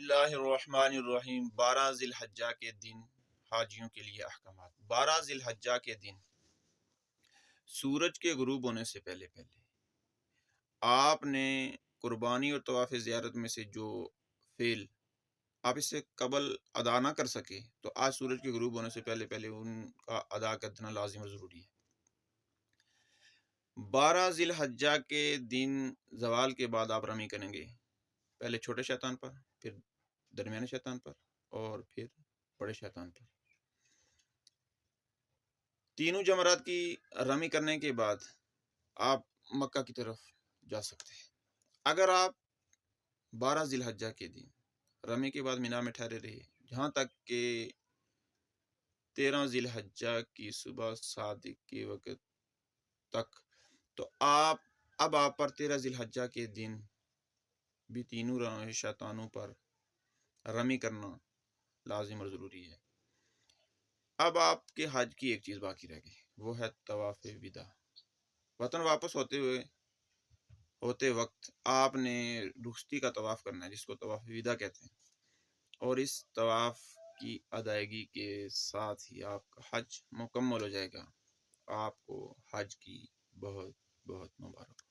اللہ الرحمن الرحیم 12 ذی الحجہ کے دن حاجیوں کے لیے احکامات۔ 12 ذی الحجہ کے دن سورج کے غروب ہونے سے پہلے آپ نے قربانی اور طواف زیارت میں سے جو فعل آپ اس سے قبل ادا نہ کر سکے تو آج سورج کے غروب ہونے سے پہلے ان کا ادا کرنا لازم اور ضروری ہے۔ 12 ذی الحجہ کے دن زوال کے بعد آپ رمی کریں گے، پہلے چھوٹے شیطان پر، پھر درمیانے شیطان پر اور پھر بڑے شیطان پر۔ تینوں جمرات کی رمی کرنے کے بعد آپ مکہ کی طرف جا سکتے ہیں۔ اگر آپ 12 ذی الحجہ کے دن رمی کے بعد مینا میں ٹھہرے رہے جہاں تک کہ 13 ذی الحجہ کی صبح صادق کے وقت تک، تو اب آپ پر 13 ذی الحجہ کے دن بھی تینوں شیطانوں پر رمی کرنا لازم اور ضروری ہے۔ اب آپ کے حج کی ایک چیز باقی رہ گئی، وہ ہے طواف وداع۔ وطن واپس ہوتے وقت آپ نے رخصتی کا طواف کرنا ہے، جس کو طواف وداع کہتے ہیں، اور اس طواف کی ادائیگی کے ساتھ ہی آپ کا حج مکمل ہو جائے گا۔ آپ کو حج کی بہت بہت مبارک۔